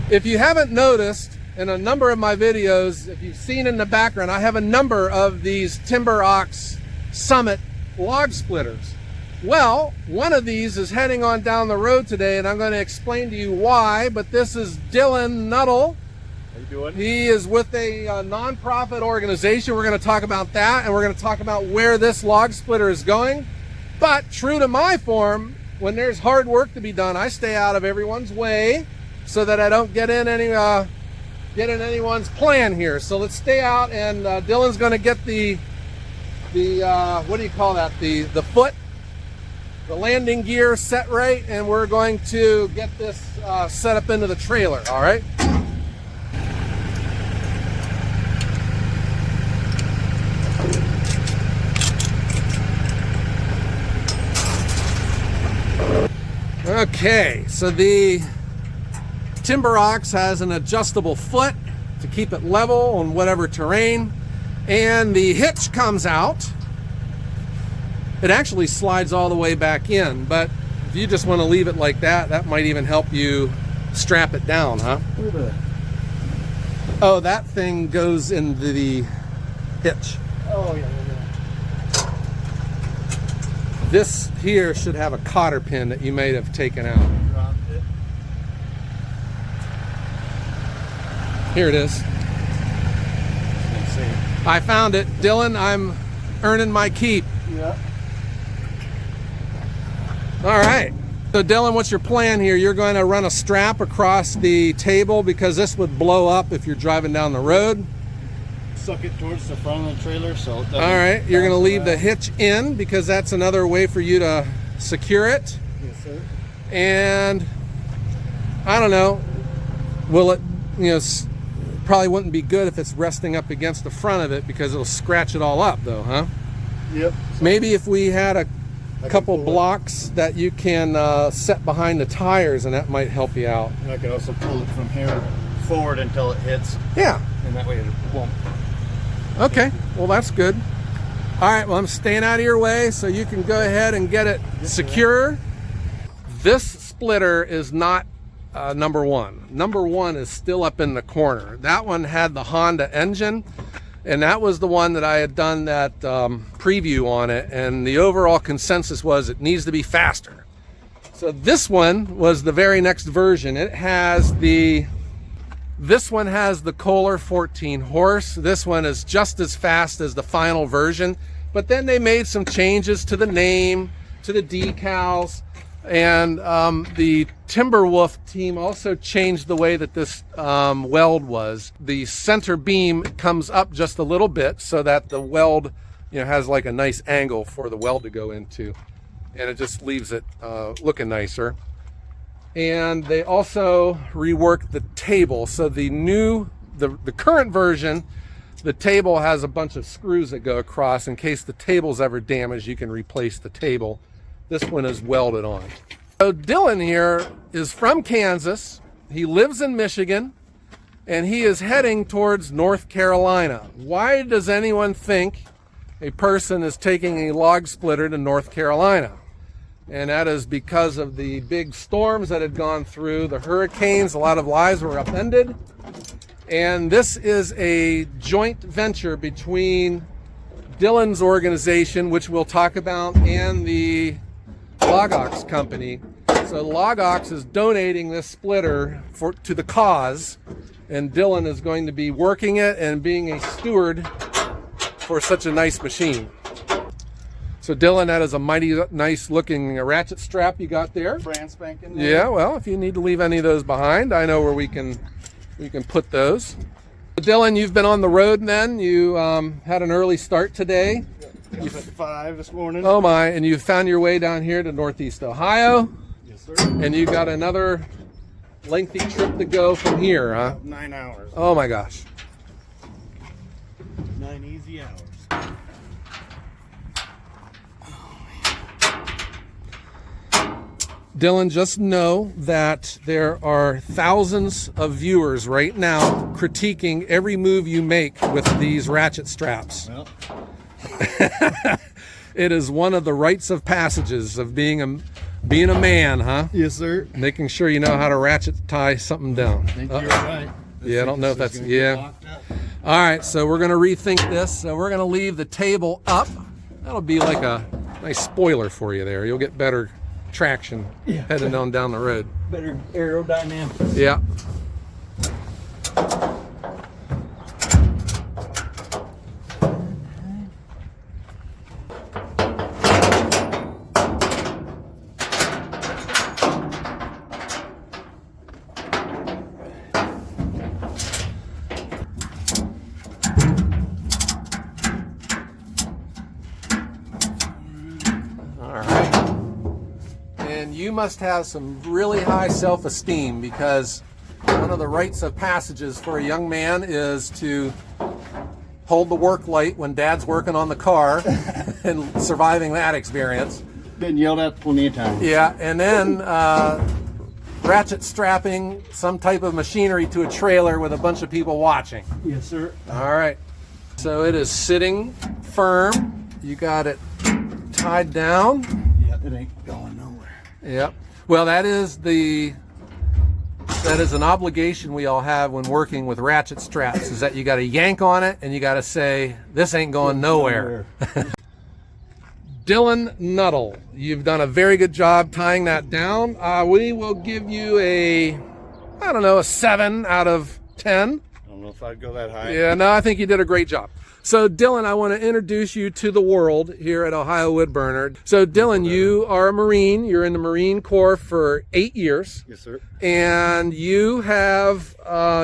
If you haven't noticed, in a number of my videos, if you've seen in the background, I have a number of these Timber Ox Summit log splitters. Well, one of these is heading on down the road today, and I'm going to explain to you why, but this is Dylan Nuttall. How you doing? He is with a non-profit organization. We're going to talk about that, and we're going to talk about where this log splitter is going. But true to my form, when there's hard work to be done, I stay out of everyone's way so that I don't get in anyone's plan here. So let's stay out, and Dylan's going to get the what do you call that? The foot, the landing gear set right, and we're going to get this set up into the trailer. All right. Okay, so the Timber Ox has an adjustable foot to keep it level on whatever terrain, and the hitch comes out. It actually slides all the way back in, but if you just want to leave it like that, that might even help you strap it down, huh? Oh, that thing goes into the hitch. Oh, yeah. This here should have a cotter pin that you may have taken out. Here it is. I found it. Dylan, I'm earning my keep. Yeah. All right. So Dylan, what's your plan here? You're going to run a strap across the table because this would blow up if you're driving down the road. Suck it towards the front of the trailer so it doesn't. All right. You're going to leave the hitch in because that's another way for you to secure it. Yes, sir. And I don't know, will it, probably wouldn't be good if it's resting up against the front of it because it'll scratch it all up though, huh? Yep. Maybe if we had a couple blocks that you can set behind the tires, and that might help you out. And I can also pull it from here forward until it hits. Yeah. And that way it won't. Okay, well that's good. All right, well I'm staying out of your way so you can go ahead and get it secure. This splitter is not number one. Number one is still up in the corner. That one had the Honda engine, and that was the one that I had done that preview on it, and the overall consensus was it needs to be faster. So this one was the very next version. This one has the Kohler 14 horse. This one is just as fast as the final version, but then they made some changes to the name, to the decals, and the Timberwolf team also changed the way that this weld was. The center beam comes up just a little bit so that the weld has like a nice angle for the weld to go into, and it just leaves it looking nicer. And they also reworked the table. So the current version, the table has a bunch of screws that go across. In case the table's ever damaged, you can replace the table. This one is welded on. So Dylan here is from Kansas. He lives in Michigan, and he is heading towards North Carolina. Why does anyone think a person is taking a log splitter to North Carolina? And that is because of the big storms that had gone through, the hurricanes. A lot of lives were upended. And this is a joint venture between Dylan's organization, which we'll talk about, and the Logox company. So Logox is donating this splitter to the cause, and Dylan is going to be working it and being a steward for such a nice machine. So Dylan, that is a mighty nice looking ratchet strap you got there. Brand spanking. Yeah, well, if you need to leave any of those behind, I know where we can put those. So Dylan, you've been on the road then. You had an early start today. I was at 5 this morning. Oh my, and you found your way down here to Northeast Ohio. Yes, sir. And you got another lengthy trip to go from here, huh? 9 hours. Oh my gosh. 9 easy hours. Dylan, just know that there are thousands of viewers right now critiquing every move you make with these ratchet straps. Well. It is one of the rites of passages of being Being a man, huh? Yes, sir. Making sure you know how to ratchet tie something down. I think you're right. Yeah, I don't know if that's, yeah. All right, so we're gonna rethink this. So we're gonna leave the table up. That'll be like a nice spoiler for you there. You'll get better traction heading on down the road. Better aerodynamics. Yeah. You must have some really high self-esteem, because one of the rites of passages for a young man is to hold the work light when dad's working on the car and surviving that experience. Been yelled at plenty of times. Yeah, and then ratchet strapping some type of machinery to a trailer with a bunch of people watching. Yes, sir. All right, so it is sitting firm. You got it tied down. Yeah, it ain't going nowhere. Yep. Well, that is an obligation we all have when working with ratchet straps, is that you got to yank on it and you got to say, this ain't going nowhere. Dylan Nuttall, you've done a very good job tying that down. We will give you a 7 out of 10. I don't know if I'd go that high. Yeah, no, I think you did a great job. So Dylan, I want to introduce you to the world here at Ohio Woodburner. So Dylan, you are a Marine. You're in the Marine Corps for 8 years. Yes, sir. And you have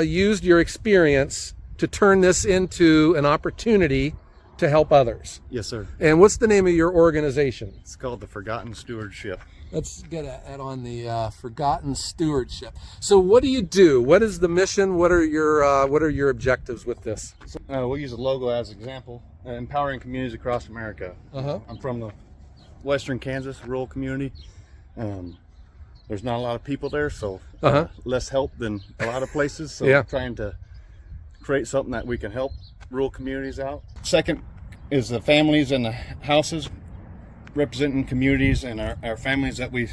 used your experience to turn this into an opportunity to help others. Yes, sir. And what's the name of your organization? It's called the Forgotten Stewardship. Let's get that on the Forgotten Stewardship. So what do you do? What is the mission? What are your objectives with this? We'll use the logo as an example. Empowering communities across America. I'm from the western Kansas rural community. There's not a lot of people there, so less help than a lot of places. So trying to create something that we can help rural communities out. Second is the families and the houses, representing communities and our families that we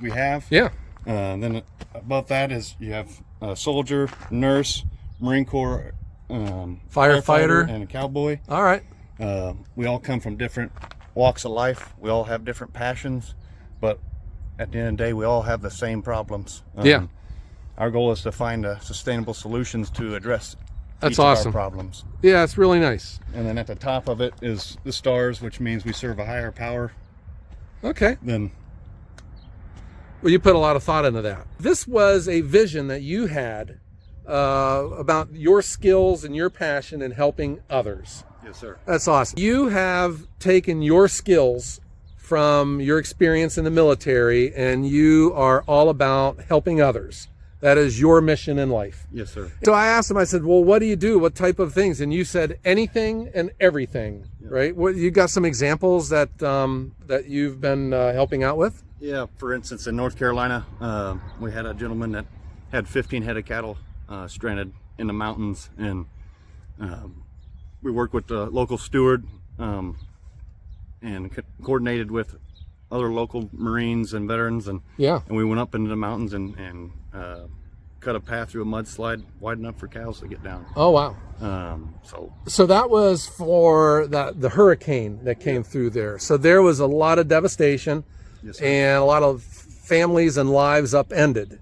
have. Yeah. Then above that is you have a soldier, nurse, Marine Corps, firefighter, and a cowboy. All right. We all come from different walks of life. We all have different passions, but at the end of the day, we all have the same problems. Our goal is to find sustainable solutions to address each of our problems. Yeah, it's really nice. And then at the top of it is the stars, which means we serve a higher power. Okay. Then, well, you put a lot of thought into that. This was a vision that you had about your skills and your passion in helping others. yes, sir. That's awesome. You have taken your skills from your experience in the military, and you are all about helping others. That is your mission in life. Yes, sir. So I asked him, I said, well, what do you do? What type of things? And you said anything and everything, right? What, you got some examples that you've been helping out with? Yeah, for instance, in North Carolina, we had a gentleman that had 15 head of cattle stranded in the mountains, and we worked with the local steward and coordinated with other local Marines and veterans, and we went up into the mountains and cut a path through a mudslide wide enough for cows to get down. Oh wow! So that was for the hurricane that came through there. So there was a lot of devastation, and a lot of families and lives upended.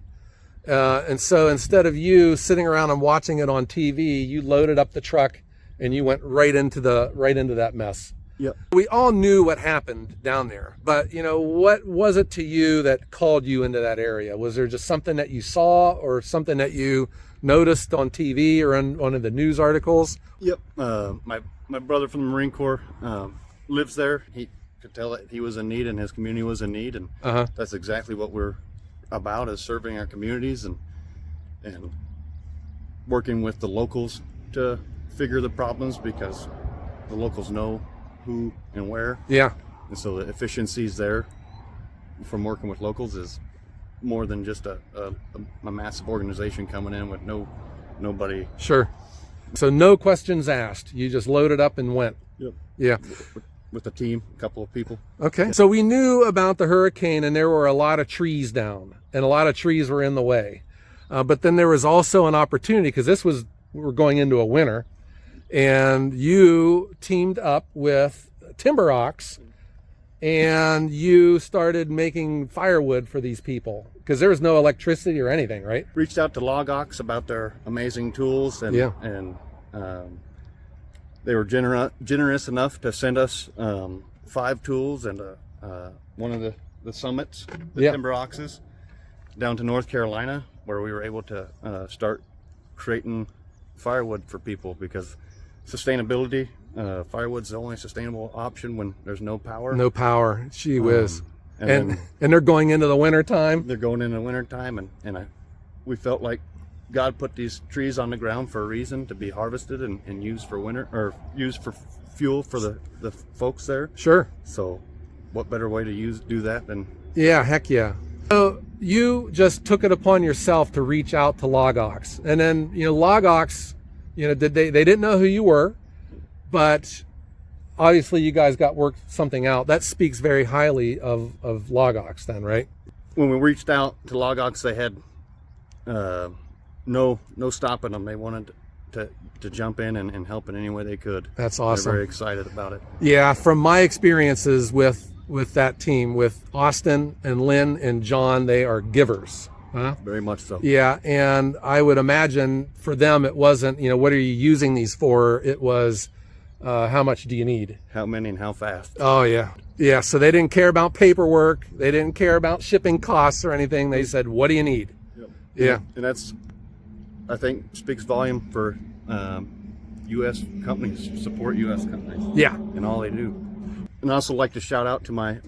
And so instead of you sitting around and watching it on TV, you loaded up the truck and you went right into that mess. Yep. We all knew what happened down there, but what was it to you that called you into that area? Was there just something that you saw or something that you noticed on TV or on one of the news articles? Yep. My brother from the Marine Corps lives there. He could tell that he was in need and his community was in need, and that's exactly what we're about, is serving our communities and working with the locals to figure the problems, because the locals know who and where. Yeah. And so the efficiencies there from working with locals is more than just a massive organization coming in with nobody. Sure. So no questions asked. You just loaded up and went. Yep. Yeah. with a team, a couple of people. Okay. So we knew about the hurricane, and there were a lot of trees down, and a lot of trees were in the way. But then there was also an opportunity, because we were going into a winter, and you teamed up with Timber Ox, and you started making firewood for these people, because there was no electricity or anything, right? Reached out to Log Ox about their amazing tools, and they were generous enough to send us 5 tools and one of the summits, the Timber Oxes, down to North Carolina, where we were able to start creating firewood for people, because sustainability, firewood's the only sustainable option when there's no power. No power, gee whiz. And they're going into the winter time? They're going into the winter time, and we felt like God put these trees on the ground for a reason, to be harvested and used for winter, or used for fuel for the folks there. Sure. So what better way to do that than... Yeah, heck yeah. So you just took it upon yourself to reach out to Log Ox, and then, Log Ox, they didn't know who you were, but obviously you guys worked something out. That speaks very highly of Log Ox then, right? When we reached out to Log Ox, they had no stopping them. They wanted to jump in and help in any way they could. That's awesome. They're very excited about it. Yeah, from my experiences with that team, with Austin and Lynn and John, they are givers. Huh? Very much so. Yeah, and I would imagine for them it wasn't, what are you using these for? It was, how much do you need? How many and how fast? Oh, yeah. Yeah, so they didn't care about paperwork. They didn't care about shipping costs or anything. They said, what do you need? Yep. Yeah. And that's, I think, speaks volume for U.S. companies, support U.S. companies. Yeah. And all they do. And I also like to shout out to my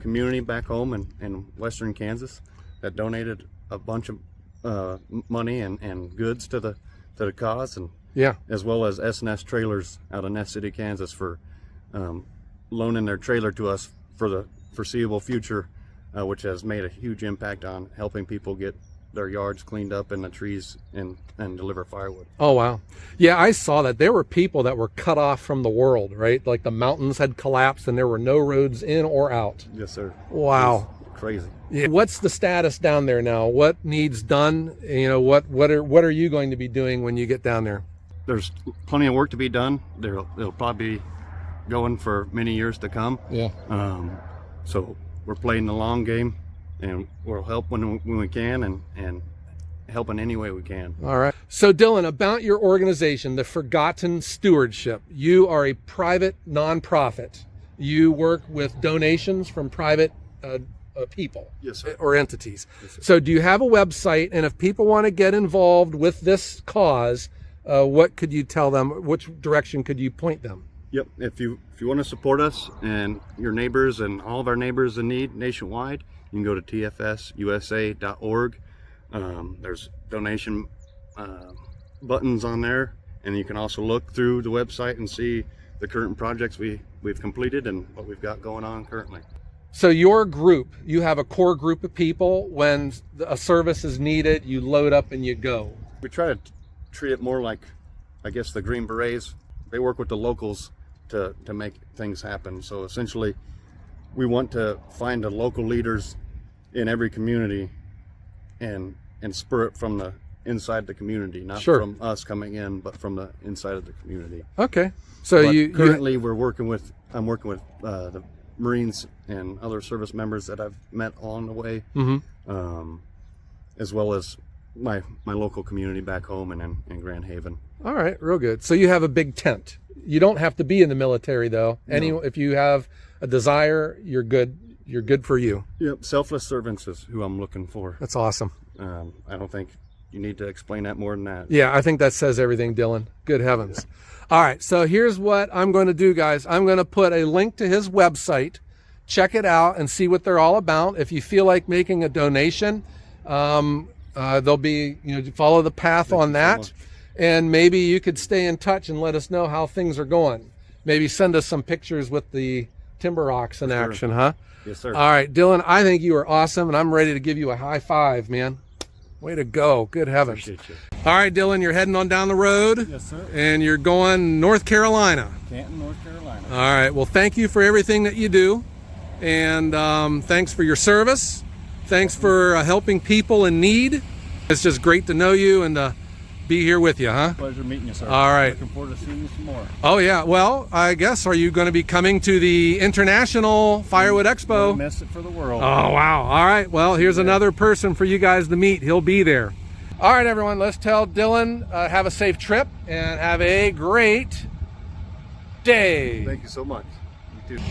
community back home in Western Kansas that donated a bunch of money and goods to the cause, and as well as S&S Trailers out of Ness City, Kansas, for loaning their trailer to us for the foreseeable future, which has made a huge impact on helping people get their yards cleaned up and the trees and deliver firewood. Oh, wow. Yeah, I saw that. There were people that were cut off from the world, right? Like the mountains had collapsed and there were no roads in or out. Yes, sir. Wow. Crazy. Yeah. What's the status down there now? What needs done? What are you going to be doing when you get down there? There's plenty of work to be done. They'll probably be going for many years to come. Yeah. So we're playing the long game, and we'll help when we can, and help in any way we can. All right. So Dylan, about your organization, the Forgotten Stewardship, you are a private nonprofit. You work with donations from private people. Yes, sir. Or entities. Yes, sir. So do you have a website? And if people want to get involved with this cause, what could you tell them? Which direction could you point them? Yep. If you want to support us and your neighbors and all of our neighbors in need nationwide, you can go to tfsusa.org. There's donation buttons on there, and you can also look through the website and see the current projects we've completed and what we've got going on currently. So your group, you have a core group of people. When a service is needed, you load up and you go. We try to treat it more like, I guess, the Green Berets. They work with the locals to make things happen. So essentially, we want to find the local leaders in every community and spur it from the inside the community, not from us coming in, but from the inside of the community. Okay. So currently I'm working with the Marines and other service members that I've met along the way, as well as my local community back home and in Grand Haven. All right, real good. So you have a big tent. You don't have to be in the military though. No. If you have a desire, you're good. You're good for you. Yep, selfless servants is who I'm looking for. That's awesome. I don't think you need to explain that more than that. Yeah, I think that says everything, Dylan. Good heavens. All right, so here's what I'm going to do, guys. I'm going to put a link to his website. Check it out and see what they're all about. If you feel like making a donation, there'll be, follow the path on that. And maybe you could stay in touch and let us know how things are going. Maybe send us some pictures with the timber ox in action, huh? Yes, sir. All right, Dylan, I think you are awesome, and I'm ready to give you a high five, man. Way to go. Good heavens. Appreciate you. All right, Dylan, you're heading on down the road. Yes, sir. And you're going North Carolina. Canton, North Carolina. All right. Well, thank you for everything that you do. And thanks for your service. Thanks for helping people in need. It's just great to know you and to be here with you, huh? Pleasure meeting you, sir. All right. Looking forward to seeing you some more. Oh, yeah. Well, I guess, are you going to be coming to the International Firewood Expo? Don't miss it for the world. Oh, wow. All right. Well, here's another person for you guys to meet. He'll be there. All right, everyone. Let's tell Dylan, have a safe trip and have a great day. Thank you so much. You too.